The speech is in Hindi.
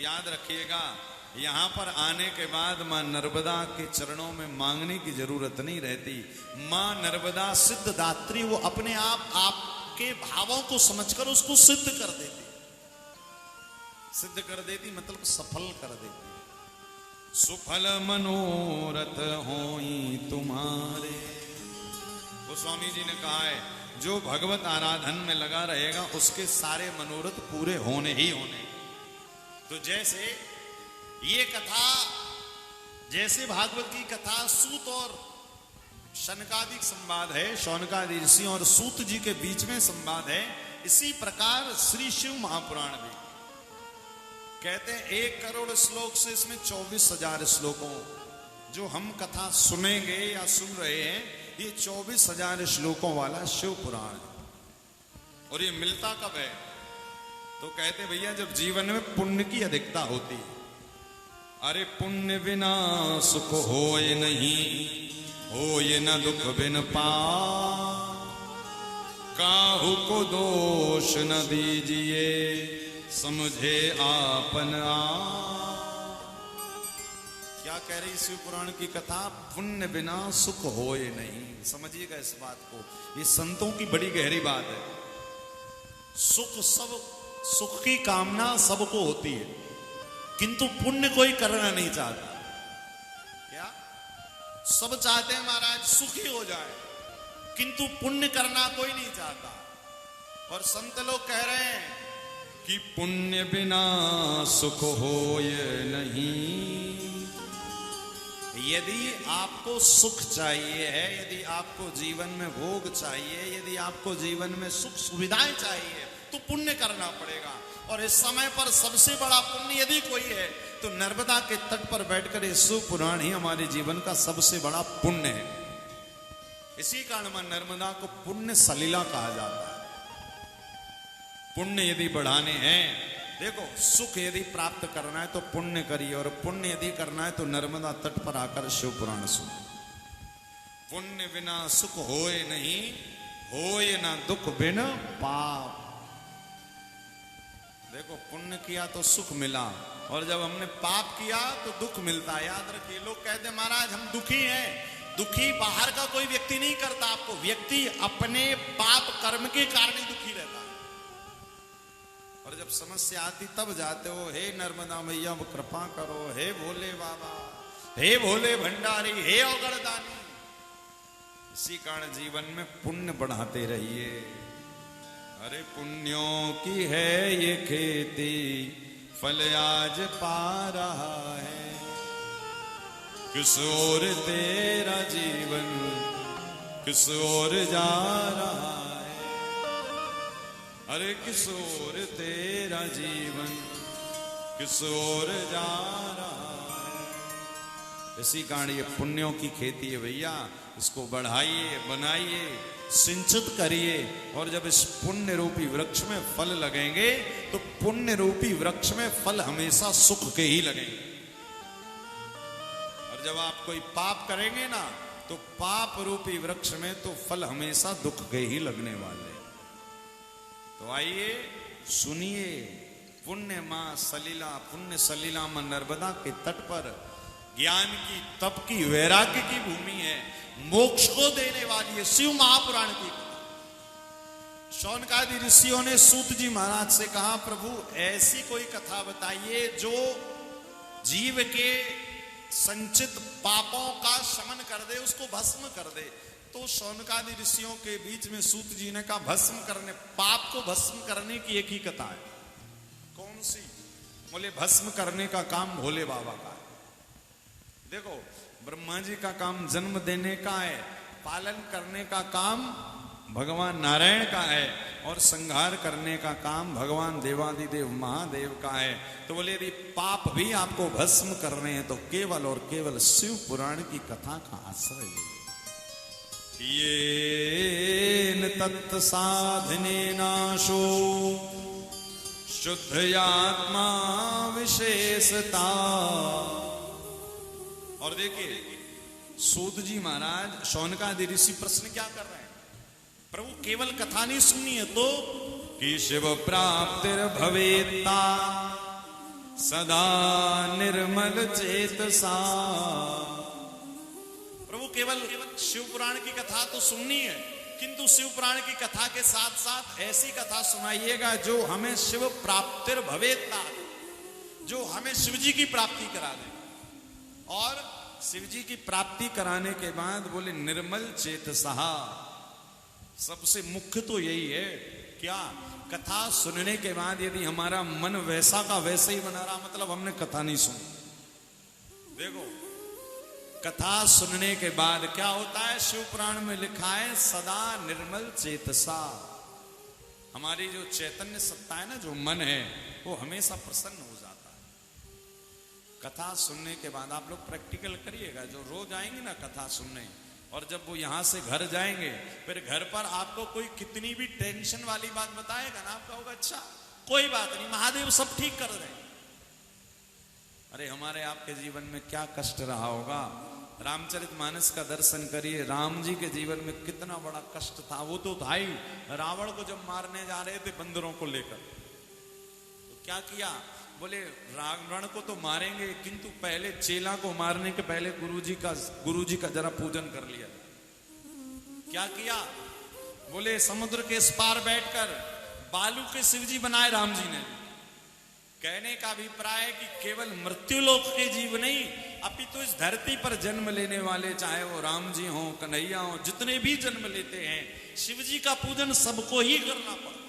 याद रखिएगा, यहाँ पर आने के बाद माँ नर्मदा के चरणों में मांगने की जरूरत नहीं रहती। माँ नर्मदा सिद्धदात्री, वो अपने आप आपके भावों को समझकर उसको सिद्ध कर देती। सिद्ध कर देती मतलब सफल कर देती। सुफल मनोरथ होई तुम्हारे, वो स्वामी जी ने कहा है जो भगवत आराधन में लगा रहेगा उसके सारे मनोरथ पूरे होने ही होने। तो जैसे ये कथा, जैसे भागवत की कथा सूत और शनकादिक संवाद है, शौनकादि ऋषि और सूत जी के बीच में संवाद है, इसी प्रकार श्री शिव महापुराण भी कहते हैं 1 करोड़ श्लोक से इसमें 24,000 श्लोकों, जो हम कथा सुनेंगे या सुन रहे हैं, ये 24,000 श्लोकों वाला शिव पुराण है। और ये मिलता कब है? तो कहते भैया जब जीवन में पुण्य की अधिकता होती है। अरे पुण्य बिना सुख होए नहीं, होए न दुख बिन पाप, काहू को दोष न दीजिए, समझे आपन आप। क्या कह रही शिव पुराण की कथा? पुण्य बिना सुख होए नहीं। समझिएगा इस बात को, ये संतों की बड़ी गहरी बात है। सुख की कामना सबको होती है, किंतु पुण्य कोई करना नहीं चाहता। क्या सब चाहते हैं महाराज सुखी हो जाए, किंतु पुण्य करना कोई नहीं चाहता। और संत लोग कह रहे हैं कि पुण्य बिना सुख होए नहीं। यदि आपको सुख चाहिए है, यदि आपको जीवन में भोग चाहिए, यदि आपको जीवन में सुख सुविधाएं चाहिए, तो पुण्य करना पड़ेगा। और इस समय पर सबसे बड़ा पुण्य यदि कोई है तो नर्मदा के तट पर बैठकर ये शिव पुराण ही हमारे जीवन का सबसे बड़ा पुण्य है। इसी कारण मां नर्मदा को पुण्य सलीला कहा जाता है। पुण्य यदि बढ़ाने हैं, देखो सुख यदि प्राप्त करना है तो पुण्य करिए, और पुण्य यदि करना है तो नर्मदा तट पर आकर शिव पुराण सुनो। पुण्य बिना सुख होए नहीं, होए ना दुख बिन पाप। देखो पुण्य किया तो सुख मिला, और जब हमने पाप किया तो दुख मिलता है। याद रखिए, लोग कहते हैं महाराज हम दुखी हैं। दुखी बाहर का कोई व्यक्ति नहीं करता आपको, व्यक्ति अपने पाप कर्म के कारण ही दुखी रहता है। और जब समस्या आती तब जाते हो, हे नर्मदा मैया वो कृपा करो, हे भोले बाबा, हे भोले भंडारी, हे औगड़दानी। इसी कारण जीवन में पुण्य बढ़ाते रहिए। अरे पुण्यों की है ये खेती, फल आज पा रहा है। किस ओर तेरा जीवन, किस ओर जा रहा है। अरे किस ओर तेरा जीवन, किस ओर जा रहा है। इसी कारण ये पुण्यों की खेती है भैया, इसको बढ़ाइए, बनाइए, सिंचित करिए। और जब इस पुण्य रूपी वृक्ष में फल लगेंगे तो पुण्य रूपी वृक्ष में फल हमेशा सुख के ही लगेंगे। और जब आप कोई पाप करेंगे ना तो पाप रूपी वृक्ष में तो फल हमेशा दुख के ही लगने वाले। तो आइए सुनिए, पुण्य मां सलीला, पुण्य सलीला मां नर्मदा के तट पर ज्ञान की, तप की, वैराग्य की भूमि है, मोक्ष को देने वाली है शिव महापुराण की। शौनकादि ऋषियों ने सूत जी महाराज से कहा प्रभु ऐसी कोई कथा बताइए जो जीव के संचित पापों का शमन कर दे, उसको भस्म कर दे। तो शौनकादि ऋषियों के बीच में सूत जी ने कहा भस्म करने, पाप को भस्म करने की एक ही कथा है। कौन सी? बोले भस्म करने का काम भोले बाबा का है। देखो ब्रह्मा जी का काम जन्म देने का है, पालन करने का काम भगवान नारायण का है, और संहार करने का काम भगवान देवादिदेव महादेव का है। तो बोले यदि पाप भी आपको भस्म करने हैं तो केवल और केवल शिव पुराण की कथा का आश्रय लीजिए। ये तत्त साधने नाशो शुद्ध आत्मा विशेषता। और देखिए सूत जी महाराज, शौनकादि ऋषि प्रश्न क्या कर रहे हैं? प्रभु केवल कथा नहीं सुननी है तो कि शिव प्राप्तिर भवेता, सदा निर्मल चेतसा। प्रभु केवल शिव पुराण की कथा तो सुननी है, किंतु शिव पुराण की कथा के साथ साथ ऐसी कथा सुनाइएगा जो हमें शिव प्राप्तिर भवेत्ता, जो हमें शिव जी की प्राप्ति करा दे। और शिव जी की प्राप्ति कराने के बाद बोले निर्मल चेतसा। सबसे मुख्य तो यही है, क्या कथा सुनने के बाद यदि हमारा मन वैसा का वैसे ही बना रहा, मतलब हमने कथा नहीं सुनी। देखो कथा सुनने के बाद क्या होता है, शिव पुराण में लिखा है सदा निर्मल चेतसा। हमारी जो चैतन्य सत्ता है ना, जो मन है, वो हमेशा प्रसन्न हो जाता है कथा सुनने के बाद। आप लोग प्रैक्टिकल करिएगा, जो रोज आएंगे ना कथा सुनने, और जब वो यहां से घर जाएंगे, फिर घर पर आपको कोई कितनी भी टेंशन वाली बात बताएगा ना, आपका होगा अच्छा कोई बात नहीं, महादेव सब ठीक कर रहे हैं। अरे हमारे आपके जीवन में क्या कष्ट रहा होगा। रामचरितमानस का दर्शन करिए, राम जी के जीवन में कितना बड़ा कष्ट था। वो तो था ही, रावण को जब मारने जा रहे थे बंदरों को लेकर, तो क्या किया, बोले रावण को तो मारेंगे, किंतु पहले चेला को मारने के पहले गुरुजी का जरा पूजन कर लिया। क्या किया, बोले समुद्र के इस पार बैठकर बालू के शिवजी बनाए राम जी ने। कहने का अभिप्राय है कि केवल मृत्युलोक के जीव नहीं, अपितु इस धरती पर जन्म लेने वाले, चाहे वो राम जी हों, कन्हैया हों, जितने भी जन्म लेते हैं, शिव जी का पूजन सबको ही करना पड़ता है।